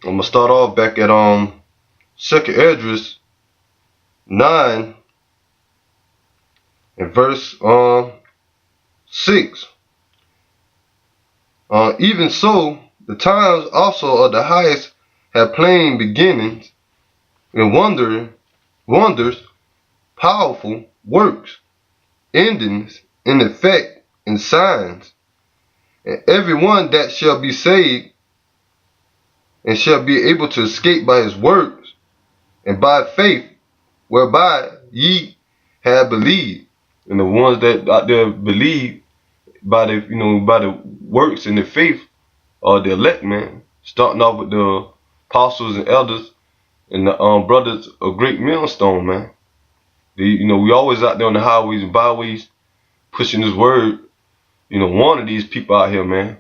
I'm gonna start off back at 2nd Esdras 9 and verse 6. Even so, the times also of the highest have plain beginnings, and wonders, powerful works, endings, in effect, and signs. And every one that shall be saved and shall be able to escape by his works and by faith, whereby ye have believed. And the ones that out there believe by the works and the faith are the elect, man. Starting off with the apostles and elders and the brothers of great millstone, man. We always out there on the highways and byways pushing this word, warning these people out here, man.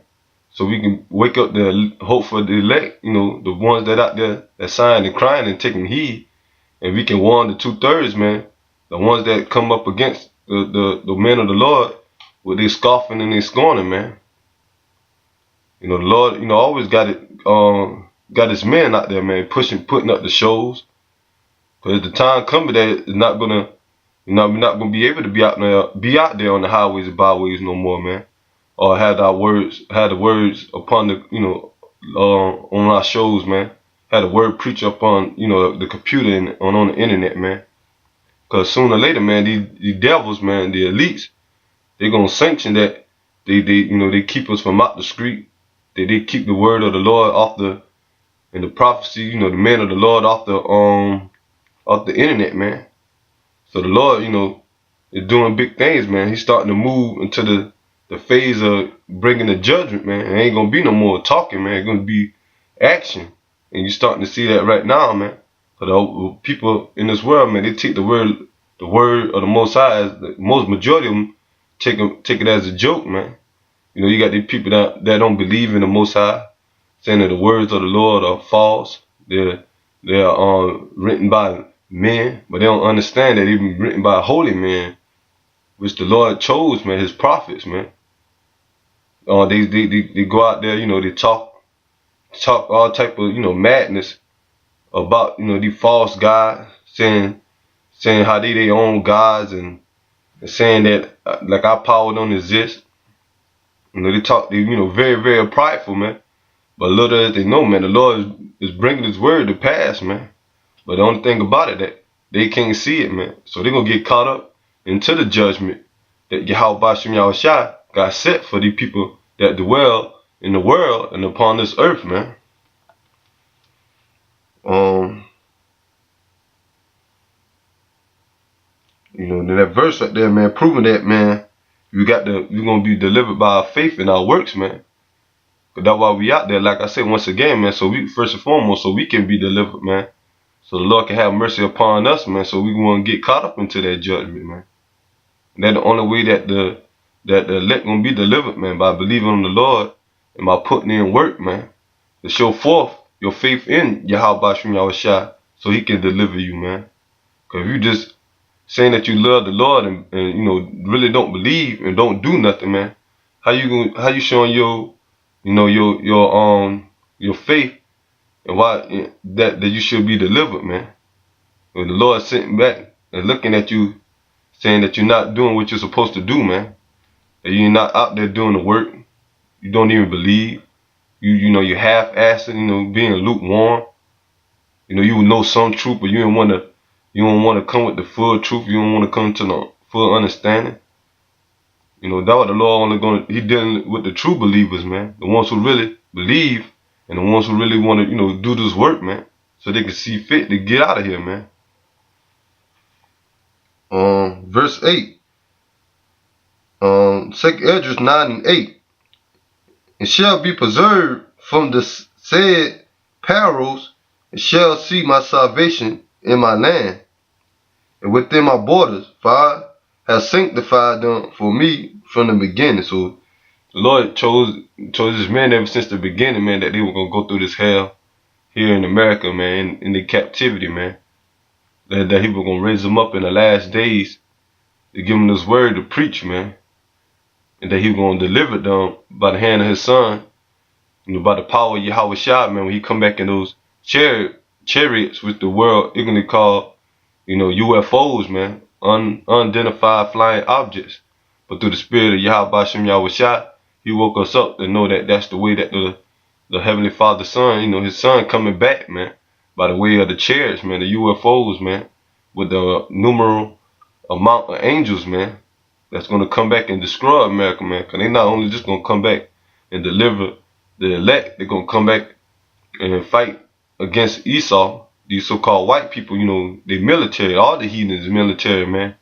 So we can wake up the hope for the elect, the ones that out there that signed and crying and taking heed. And we can warn the 2/3, man. The ones that come up against the men of the Lord with their scoffing and their scorning, man. The Lord, always got his men out there, man, putting up the shows. Cause the time coming that it's not gonna, we're not gonna be able to be out there on the highways and byways no more, man. Or had the words upon the, on our shows, man. Had the word preach up on, the computer and on the internet, man. Cause sooner or later, man, these devils, man, the elites, they gonna sanction that they keep us from out the street. They keep the word of the Lord and the prophecy, the men of the Lord off the internet, man. So the Lord, is doing big things, man. He's starting to move into the phase of bringing the judgment, man. It ain't gonna be no more talking, man. It's gonna be action, and you're starting to see that right now, man. So the people in this world, man, they take the word of the Most High, the most majority of them take it as a joke, man. You got these people that don't believe in the Most High, saying that the words of the Lord are false. They're written by men, but they don't understand that they've been written by holy men, which the Lord chose, man, his prophets, man. They go out there, they talk all type of, madness about, these false gods, saying how they their own gods and saying that like our power don't exist. They very, very prideful, man. But little as they know, man, the Lord is bringing his word to pass, man. But the only thing about it that they can't see it, man. So they're going to get caught up into the judgment that Yahweh Shem Yahushua got set for the people that dwell in the world and upon this earth, man. That verse right there, man, proving that, man, you're gonna be delivered by our faith and our works, man. But that's why we out there, like I said once again, man. So we first and foremost, so we can be delivered, man. So the Lord can have mercy upon us, man. So we won't get caught up into that judgment, man. And that's the only way that the elect gonna be delivered, man, by believing on the Lord and by putting in work, man, to show forth your faith in Yahweh Shem Yahushua, so he can deliver you, man. Cause if you just saying that you love the Lord and really don't believe and don't do nothing, man, how you showing your faith and why that you should be delivered, man? When the Lord sitting back and looking at you, saying that you're not doing what you're supposed to do, man. That you're not out there doing the work. You don't even believe. You're half-assed, being lukewarm. You know some truth, but you don't want to come with the full truth. You don't want to come to the full understanding. That's what the Lord he dealing with the true believers, man. The ones who really believe and the ones who really want to, do this work, man. So they can see fit to get out of here, man. Verse 8. 2nd Esdras 9 and 8. And shall be preserved from the said perils, and shall see my salvation in my land and within my borders, for I have sanctified them for me from the beginning. So the Lord chose his men ever since the beginning, man, that they were gonna go through this hell here in America, man, in the captivity, man. That he was gonna raise them up in the last days to give them this word to preach, man. And that he was gonna deliver them by the hand of his son, by the power of Yahweh Shai, man, when he come back in those chariots with the world ignorantly called, UFOs, man, unidentified flying objects. But through the spirit of Yahweh Shem Yahweh Shai, he woke us up to know that that's the way that the Heavenly Father Son, his son coming back, man, by the way of the chariots, man, the UFOs, man, with the numeral amount of angels, man, that's going to come back and destroy America, man, because they're not only just going to come back and deliver the elect, they're going to come back and fight against Esau, these so-called white people, they military, all the heathens military, man,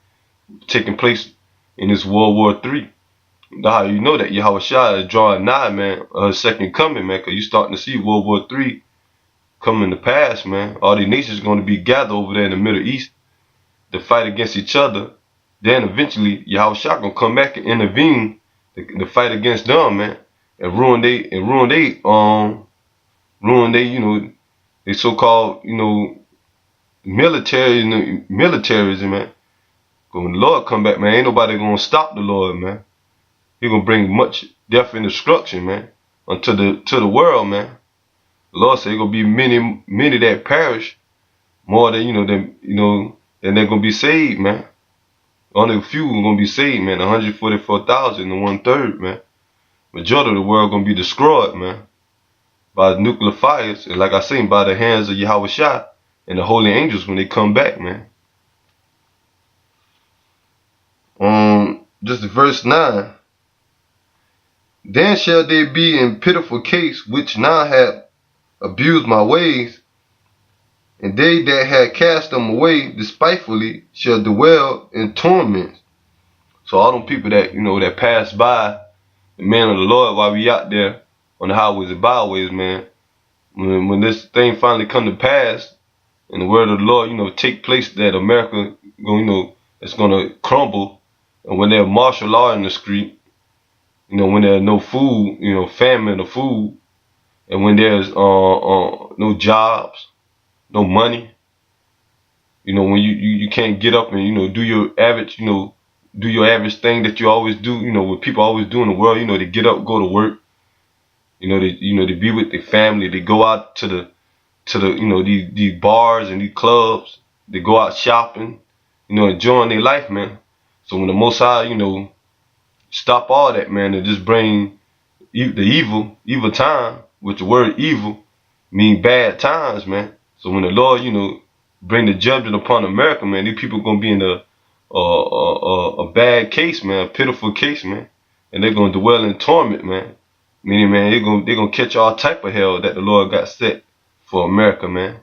taking place in this World War III. That's how you know that Yahweh Shai is drawing nigh, man, second coming, man, because you're starting to see World War III coming to pass, man. All these nations are going to be gathered over there in the Middle East to fight against each other. Then eventually Yahweh Shai gonna come back and intervene to fight against them, man, and ruin they they so-called, militarism, man. But when the Lord come back, man, ain't nobody gonna stop the Lord, man. He gonna bring much death and destruction, man, unto the world, man. The Lord said gonna be many that perish, more than than they're gonna be saved, man. Only a few are gonna be saved, man. 144,000 and 1/3, man. Majority of the world gonna be destroyed, man, by the nuclear fires, and like I say, by the hands of Yahweh Shai and the holy angels when they come back, man. Just verse 9. Then shall they be in pitiful case which now have abused my ways, and they that had cast them away despitefully shall dwell in torments. So all them people that that pass by the man of the Lord while we out there on the highways and byways, man, when this thing finally come to pass and the word of the Lord, take place, that America it's gonna crumble, and when there's martial law in the street, when there's no food, famine of food, and when there's no jobs, no money, when you can't get up and do your average thing that you always do, what people always do in the world, they get up, go to work, they be with their family, they go out to the these bars and these clubs, they go out shopping, enjoying their life, man. So when the Most High, stop all that, man, and just bring the evil time, which the word evil mean bad times, man. So when the Lord, bring the judgment upon America, man, these people gonna be in a bad case, man, a pitiful case, man, and they're gonna dwell in torment, man. Meaning, man, they're gonna catch all type of hell that the Lord got set for America, man,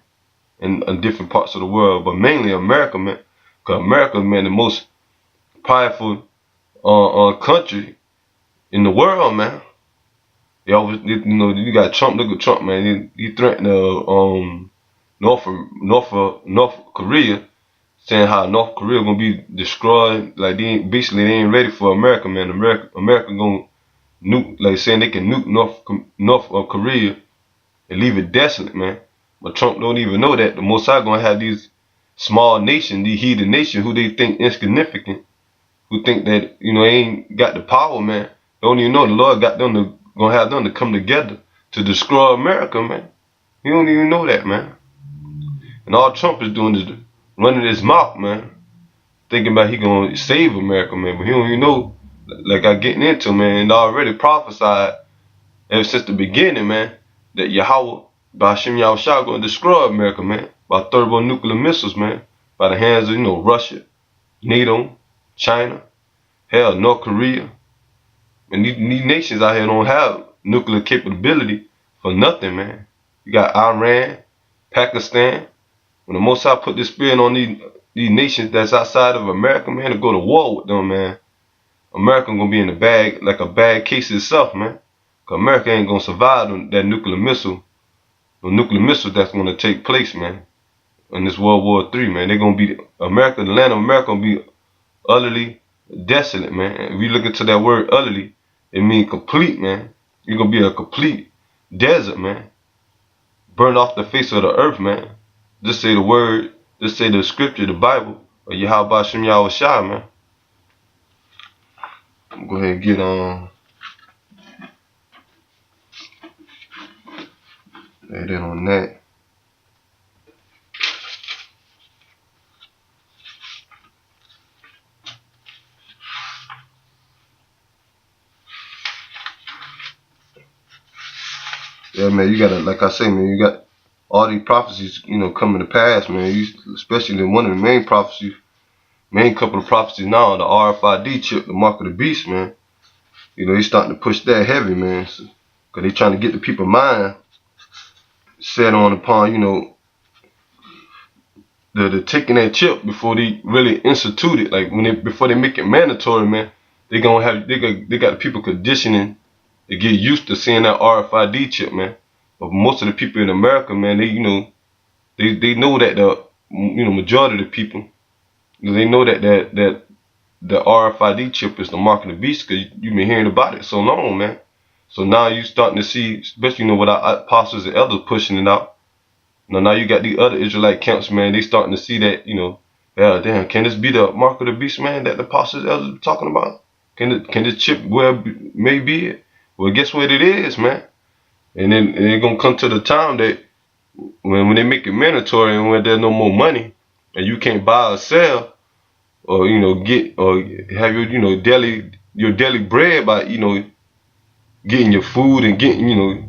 in different parts of the world, but mainly America, man, because America, man, the most powerful country in the world, man. They always, you got Trump. Look at Trump, man. He threatened North Korea, saying how North Korea gonna be destroyed. Like they ain't ready for America, man. America gonna nuke, like saying they can nuke North Korea and leave it desolate, man. But Trump don't even know that the Most High gonna have these small nations, these heathen nations, who they think insignificant, who think that ain't got the power, man. Don't even know the Lord got them gonna have them to come together to destroy America, man. He don't even know that, man. And all Trump is doing is running his mouth, man, thinking about he gonna save America, man. But he don't even know, like I getting into, man, and already prophesied ever since the beginning, man, that Yahweh, by Shem Yahweh Shai, gonna destroy America, man, by thermonuclear missiles, man, by the hands of Russia, NATO, China, hell, North Korea. And these nations out here don't have nuclear capability for nothing, man. You got Iran, Pakistan. When the Most High put this spirit on these nations that's outside of America, man, to go to war with them, man, America gonna be in a bad case itself, man. Cause America ain't gonna survive that nuclear missile, the nuclear missile that's gonna take place, man, in this World War III, man. They're gonna be the land of America gonna be utterly desolate, man. If you look into that word utterly, it means complete, man. You're gonna be a complete desert, man. Burn off the face of the earth, man. Just say the word, just say the scripture, the Bible, or Yahweh Shem Yahweh Shai, man. Go ahead and get on. That in on that. Yeah, man, you gotta, like I say, man, you got all these prophecies, coming to pass, man. Especially one of the main prophecies, main couple of prophecies now, the RFID chip, the mark of the beast, man. He's starting to push that heavy, man. So, cause they trying to get the people's mind set on upon, the taking that chip before they really institute it. Like before they make it mandatory, man. They got the people conditioning to get used to seeing that RFID chip, man. But most of the people in America, man, they know that the majority of the people, they know that the RFID chip is the mark of the beast, because you've been hearing about it so long, man. So now you starting to see, especially with our apostles and elders pushing it out. Now you got the other Israelite camps, man. They starting to see that, yeah, damn, can this be the mark of the beast, man, that the apostles and elders are talking about? Can this chip may be it? Well, guess what it is, man. And then it's gonna come to the time that when they make it mandatory and when there's no more money and you can't buy or sell or get or have your daily bread by getting your food and getting your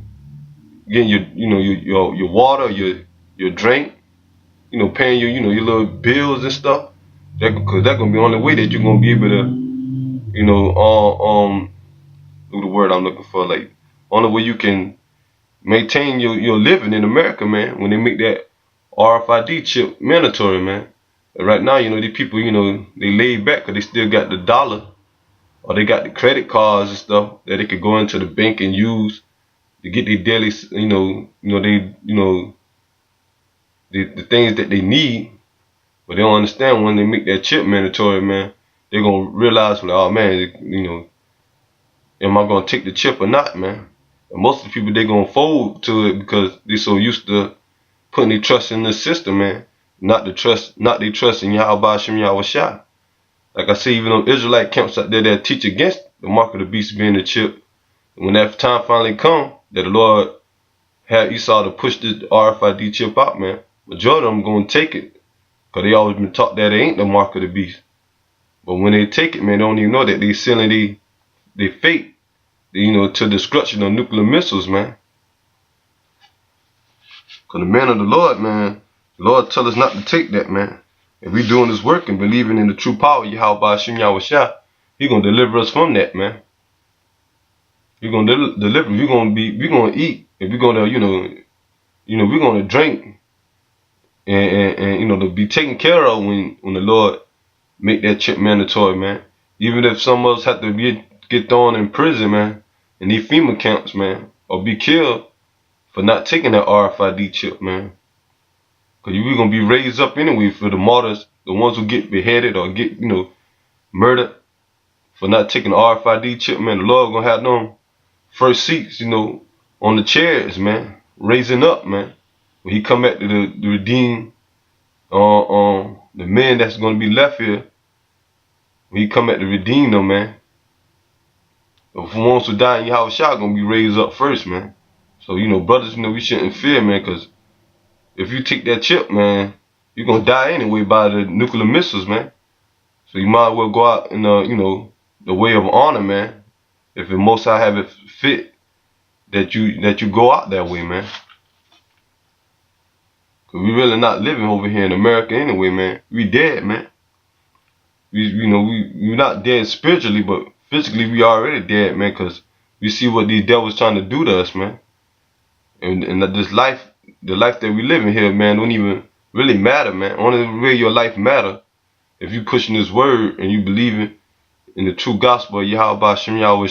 water, your drink, paying your little bills and stuff. Because that's gonna be the only way that you're gonna be able to what's the word I'm looking for, like only way you can maintain your living in America, man, when they make that RFID chip mandatory, man. And right now, these people, they laid back because they still got the dollar or they got the credit cards and stuff that they could go into the bank and use to get their daily, the things that they need. But they don't understand when they make that chip mandatory, man. They're gonna realize, like, oh man, am I gonna take the chip or not, man? And most of the people, they gonna fold to it because they're so used to putting their trust in the system, man. Not their trust in Yahweh Hashem Yahweh Shai. Like I say, even though Israelite camps out there that teach against the mark of the beast being the chip, when that time finally come, that the Lord had Esau to push the RFID chip out, man, majority of them gonna take it. Because they always been taught that it ain't the mark of the beast. But when they take it, man, they don't even know that they sealing their fate, to destruction of nuclear missiles, man. Because the man of the Lord, man, the Lord tell us not to take that, man. If we doing this work and believing in the true power of Yahweh Hashem Yahweh Shai, He gonna deliver us from that, man. He gonna deliver. We gonna eat, and we gonna we're gonna drink, and to be taken care of when the Lord make that chip mandatory, man. Even if some of us have to get thrown in prison, man, in these FEMA camps, man, or be killed for not taking that RFID chip, man. Because we're going to be raised up anyway for the martyrs, the ones who get beheaded or get, murdered for not taking the RFID chip, man. The Lord going to have them first seats, on the chairs, man, raising up, man. When He come back to the redeem, the men that's going to be left here, when He come back to redeem them, man. The ones who die in Yahweh Shai going to be raised up first, man. So, brothers, we shouldn't fear, man, because if you take that chip, man, you're going to die anyway by the nuclear missiles, man. So you might as well go out in, the way of honor, man. If the Most High have it fit that you go out that way, man. Because we really not living over here in America anyway, man. We dead, man. We're not dead spiritually, but physically we already dead, man, because we see what these devils trying to do to us, man. And this life, the life that we live in here, man, don't even really matter, man. Only way your life matter if you pushing this word and you believing in the true gospel of Yahweh Hashem Yahweh